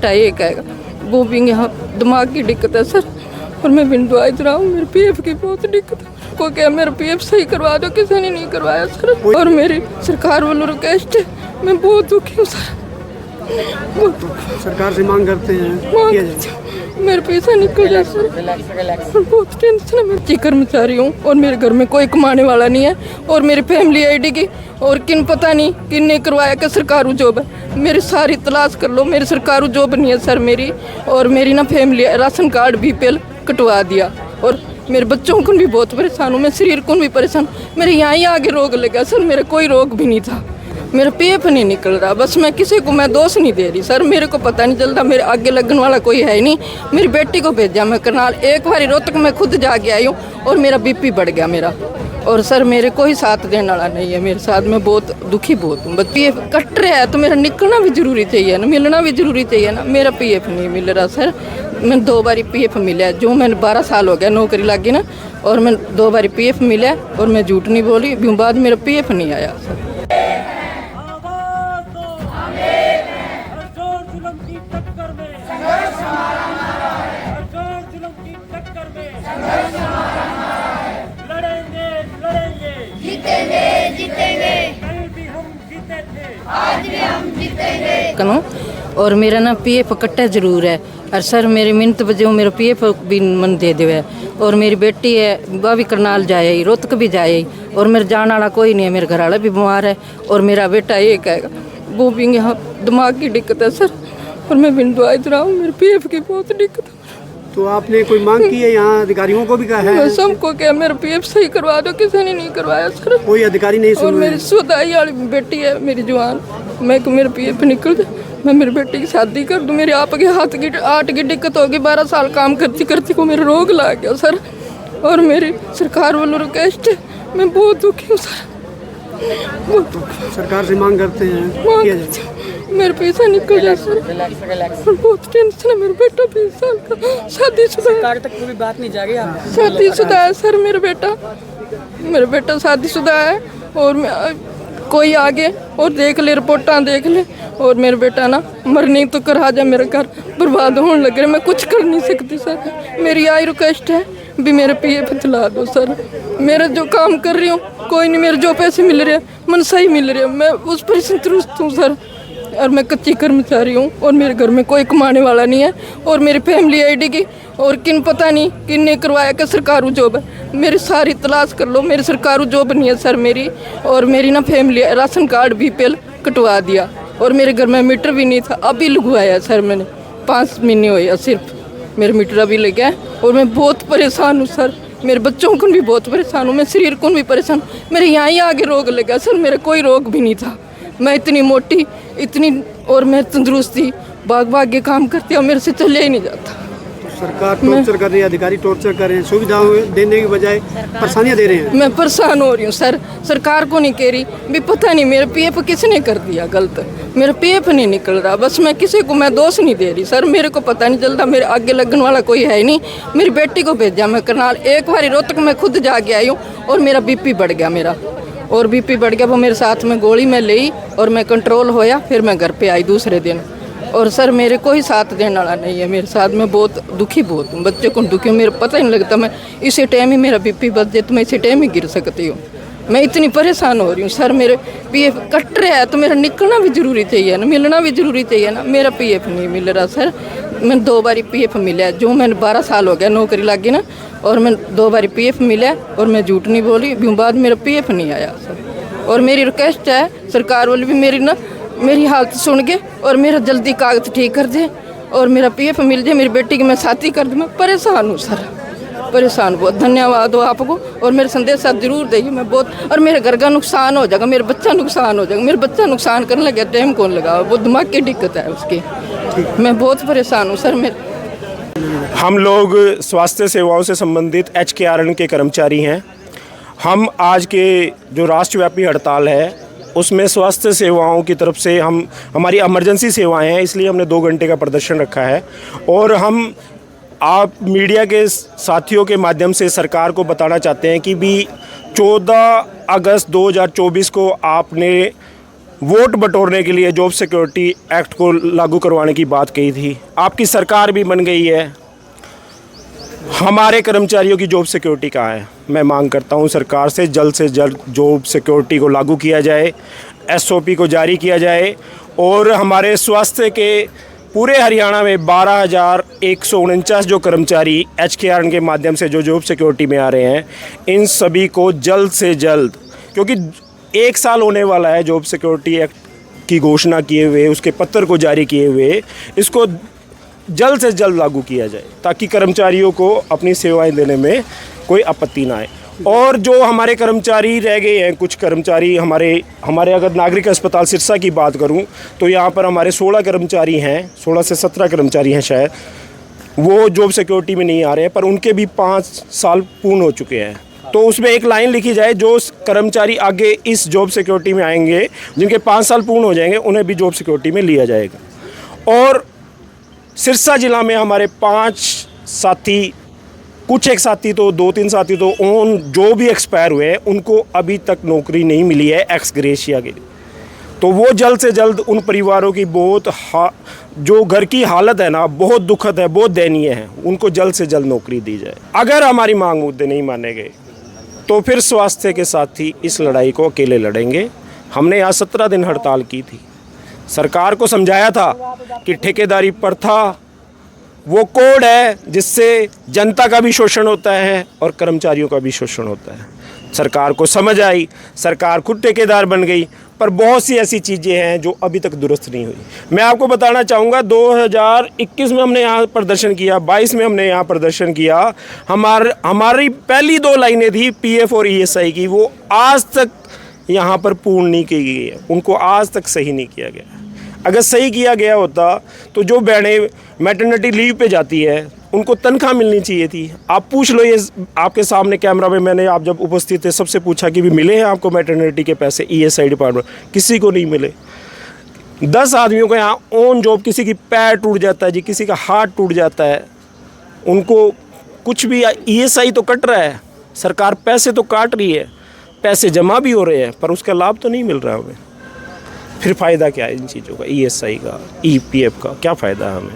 बेटा एक है, वो भी यहाँ दिमाग की दिक्कत है सर, और मैं बिन दवाई दे रहा हूँ। मेरे पीएफ की बहुत दिक्कत है, को क्या मेरा पीएफ सही करवा दो, किसी ने नहीं करवाया सर। और मेरी सरकार वालों रिक्वेस्ट है, मैं बहुत दुखी हूँ सर। सरकार से मांग करते हैं किया जाए। मेरे पैसा निकल जाए सर, बहुत टेंशन है। मैं कर्मचारी हूँ और मेरे घर में कोई कमाने वाला नहीं है, और मेरी फैमिली आईडी की और किन पता नहीं किन ने करवाया कि सरकारी जॉब है। मेरी सारी तलाश कर लो, मेरी सरकारी जॉब नहीं है सर मेरी, और मेरी ना फैमिली राशन कार्ड बीपीएल कटवा दिया, और मेरे बच्चों को भी बहुत परेशान हूँ, मैं शरीर को भी परेशान। मेरे यहाँ ही आगे रोग लगा सर, मेरा कोई रोग भी नहीं था, मेरा पीएफ नहीं निकल रहा। बस मैं किसी को मैं दोष नहीं दे रही सर, मेरे को पता नहीं चलता, मेरे आगे लगने वाला कोई है ही नहीं। मेरी बेटी को भेजा मैं करनाल, एक बार रोहतक मैं खुद जाके आई हूँ, और मेरा बीपी बढ़ गया मेरा। और सर मेरे कोई साथ देने वाला नहीं है मेरे साथ, मैं बहुत दुखी बहुत हूँ। बस पीएफ कट रहा है तो मेरा निकलना भी जरूरी चाहिए ना, मिलना भी जरूरी चाहिए ना। मेरा पीएफ नहीं मिल रहा सर, मैं 2 बारी पीएफ मिला, जो मैंने 12 साल हो गया नौकरी लगी ना, और मैं 2 बारी पीएफ मिला, और मैं झूठ नहीं बोली, बाद मेरा पीएफ नहीं आया सर। और मेरा ना पीएफ कट्टा जरूर है, और सर मेरी मिन्नत बजे मेरा पीएफ भी मन दे दे। और मेरी बेटी है वह भी करनाल जाए, रोहतक भी जाए, और मेरे जाने वाला कोई नहीं है, मेरे घर वाला भी बीमार है, और मेरा बेटा एक है, वो भी यहाँ दिमाग की दिक्कत है सर, और मैं बिन दवाई दे रहा हूँ। मेरे पीएफ की बहुत दिक्कत है। तो आपने कोई मांग की है यहाँ अधिकारियों को भी कहा है? सबको क्या मेरा पीएफ सही करवा दो, किसी ने नहीं करवाया सर, कोई अधिकारी नहीं सुन और रहे। मेरी सुदाई वाली बेटी है मेरी जवान, मैं मेरा पीएफ निकल जाए, मैं मेरी बेटी की शादी कर दूँ। मेरे आप के हाथ की 8 की दिक्कत होगी, 12 साल काम करती करती को मेरा रोग लग गया सर, और मेरी सरकार वालों रिक्वेस्ट है, मैं बहुत दुखी हूँ सर। सरकार से मांग करते हैं किया जाए। मेरे पैसा निकल जाए सर, बहुत टेंशन है। मेरा बेटा 20 साल का शादीशुदा है, सरकार तक कोई बात नहीं जा रही है। शादीशुदा है सर मेरा बेटा शादीशुदा है, और कोई आगे और देख ले, रिपोर्टां देख ले, और मेरा बेटा ना मरने तो करा जा, मेरा घर बर्बाद होने लग रहा है, मैं कुछ कर नहीं सकती सर। मेरी आई रिक्वेस्ट है भी मेरा पीएफ दिला दो सर, मेरा जो काम कर रही हूँ कोई नहीं, मेरे जो पैसे मिल रहे हैं मन सही मिल रहे हैं, मैं उस पर संतुष्ट हूँ सर। और मैं कच्ची कर्मचारी हूँ, और मेरे घर में कोई कमाने वाला नहीं है, और मेरी फैमिली आईडी की और किन पता नहीं किन ने करवाया कि सरकारी जॉब है। मेरी सारी तलाश कर लो, मेरी सरकारी जॉब नहीं है सर मेरी, और मेरी ना फैमिली राशन कार्ड बीपीएल कटवा दिया, और मेरे घर में मीटर भी नहीं था, अभी लगवाया सर मैंने, 5 महीने हुए सिर्फ मेरा मीटर अभी लग गया, और मैं बहुत परेशान हूँ सर। मेरे बच्चों को भी बहुत परेशान हूँ, मैं शरीर को भी परेशान, मेरे यहाँ ही आगे रोग लगा सर, मेरा कोई रोग भी नहीं था। मैं इतनी मोटी इतनी, और मैं तंदुरुस्ती भाग के काम करती हूँ, मेरे से चले ही नहीं जाता। तो सरकार टॉर्चर कर रही है, अधिकारी टॉर्चर कर रहे हैं, सुविधाएं देने की बजाय परेशानियां दे रहे हैं। मैं परेशान हो रही हूँ सर, सरकार को नहीं कह रही भी पता नहीं मेरा पीएफ किसने कर दिया गलत, मेरा पीएफ नहीं निकल रहा। बस मैं किसी को मैं दोष नहीं दे रही सर, मेरे को पता नहीं चलता, मेरे आगे लगने वाला कोई है ही नहीं। मेरी बेटी को भेजा मैं करनाल, एक बार रोहतक मैं खुद जाके आई हूँ, और मेरा बीपी बढ़ गया मेरा, और बीपी बढ़ गया, वो मेरे साथ में गोली में ली, और मैं कंट्रोल होया, फिर मैं घर पे आई दूसरे दिन। और सर मेरे कोई साथ देने वाला नहीं है मेरे साथ, मैं बहुत दुखी बहुत हूँ, बच्चे को दुखी हूँ, मेरा पता ही नहीं लगता, मैं इसी टाइम ही मेरा बीपी बढ़ जाए तो मैं इसी टाइम ही गिर सकती हूँ। मैं इतनी परेशान हो रही हूँ सर, मेरे पीएफ कट रहा है तो मेरा निकलना भी जरूरी चाहिए ना, मिलना भी जरूरी चाहिए ना। मेरा पीएफ नहीं मिल रहा सर, मैं 2 बारी पीएफ मिला, जो मैंने 12 साल हो गया नौकरी लगी ना, और मैं 2 बारी पीएफ मिला, और मैं झूठ नहीं बोली, बाद मेरा पीएफ नहीं आया सर। और मेरी रिक्वेस्ट है सरकार वाली भी मेरी हालत सुन के, और मेरा जल्दी कागज ठीक कर दे, और मेरा पीएफ मिल जाए, मेरी बेटी की मैं शादी कर दूँ। मैं परेशान हूँ सर, परेशान बहुत। धन्यवाद हो आपको, और मेरे संदेश आप जरूर देंगे, मैं बहुत, और मेरे घर का नुकसान हो जाएगा, मेरा बच्चा नुकसान हो जाएगा, मेरा बच्चा नुकसान करने लगे, टाइम कौन लगा, वो दिमाग की दिक्कत है उसकी, मैं बहुत परेशान हूँ सर। हम लोग स्वास्थ्य सेवाओं से संबंधित HKRN के कर्मचारी हैं। हम आज के जो राष्ट्रव्यापी हड़ताल है उसमें स्वास्थ्य सेवाओं की तरफ से हमारी इमरजेंसी सेवाएं हैं, इसलिए हमने 2 घंटे का प्रदर्शन रखा है। और हम आप मीडिया के साथियों के माध्यम से सरकार को बताना चाहते हैं कि भी 14 अगस्त 2024 को आपने वोट बटोरने के लिए जॉब सिक्योरिटी एक्ट को लागू करवाने की बात कही थी। आपकी सरकार भी बन गई है, हमारे कर्मचारियों की जॉब सिक्योरिटी कहाँ है? मैं मांग करता हूँ सरकार से जल्द जॉब सिक्योरिटी को लागू किया जाए, एसओपी को जारी किया जाए और हमारे स्वास्थ्य के पूरे हरियाणा में 12,149 जो कर्मचारी HKRN के माध्यम से जो जॉब सिक्योरिटी में आ रहे हैं, इन सभी को जल्द से जल्द, क्योंकि 1 साल होने वाला है जॉब सिक्योरिटी एक्ट की घोषणा किए हुए, उसके पत्र को जारी किए हुए, इसको जल्द से जल्द लागू किया जाए ताकि कर्मचारियों को अपनी सेवाएं देने में कोई आपत्ति ना आए। और जो हमारे कर्मचारी रह गए हैं, कुछ कर्मचारी हमारे अगर नागरिक अस्पताल सिरसा की बात करूं तो यहाँ पर हमारे 16 कर्मचारी हैं, 16 से 17 कर्मचारी हैं शायद, वो जॉब सिक्योरिटी में नहीं आ रहे हैं, पर उनके भी 5 साल पूर्ण हो चुके हैं। तो उसमें एक लाइन लिखी जाए, जो कर्मचारी आगे इस जॉब सिक्योरिटी में आएंगे, जिनके 5 साल पूर्ण हो जाएंगे, उन्हें भी जॉब सिक्योरिटी में लिया जाएगा। और सिरसा जिला में हमारे 5 साथी, कुछ एक साथी तो 2-3 साथी तो उन जो भी एक्सपायर हुए हैं उनको अभी तक नौकरी नहीं मिली है एक्स ग्रेशिया के लिए। तो वो जल्द से जल्द उन परिवारों की जो घर की हालत है ना, बहुत दुखद है, बहुत दयनीय है, उनको जल्द से जल्द नौकरी दी जाए। अगर हमारी मांग मुद्दे नहीं माने गए तो फिर स्वास्थ्य के साथ ही इस लड़ाई को अकेले लड़ेंगे। हमने यहाँ 17 दिन हड़ताल की थी, सरकार को समझाया था कि ठेकेदारी प्रथा वो कोड है जिससे जनता का भी शोषण होता है और कर्मचारियों का भी शोषण होता है। सरकार को समझ आई, सरकार खुद ठेकेदार बन गई, पर बहुत सी ऐसी चीज़ें हैं जो अभी तक दुरुस्त नहीं हुई। मैं आपको बताना चाहूँगा, 2021 में हमने यहाँ प्रदर्शन किया, 22 में हमने यहाँ प्रदर्शन किया। हमारी पहली 2 लाइनें थी PF और ESI की, वो आज तक यहाँ पर पूर्ण नहीं की गई है, उनको आज तक सही नहीं किया गया। अगर सही किया गया होता तो जो बहनें मैटरनिटी लीव पे जाती है उनको तनख्वाह मिलनी चाहिए थी। आप पूछ लो, ये आपके सामने कैमरा में मैंने, आप जब उपस्थित थे, सबसे पूछा कि भी मिले हैं आपको मैटरनिटी के पैसे ESI डिपार्टमेंट? किसी को नहीं मिले। 10 आदमियों को यहाँ ऑन जॉब, किसी की पैर टूट जाता है जी, किसी का हाथ टूट जाता है, उनको कुछ भी ESI तो कट रहा है, सरकार पैसे तो काट रही है, पैसे जमा भी हो रहे हैं, पर उसका लाभ तो नहीं मिल रहा हमें। फिर फ़ायदा क्या है इन चीज़ों का, ESI का, EPF का क्या फ़ायदा है हमें?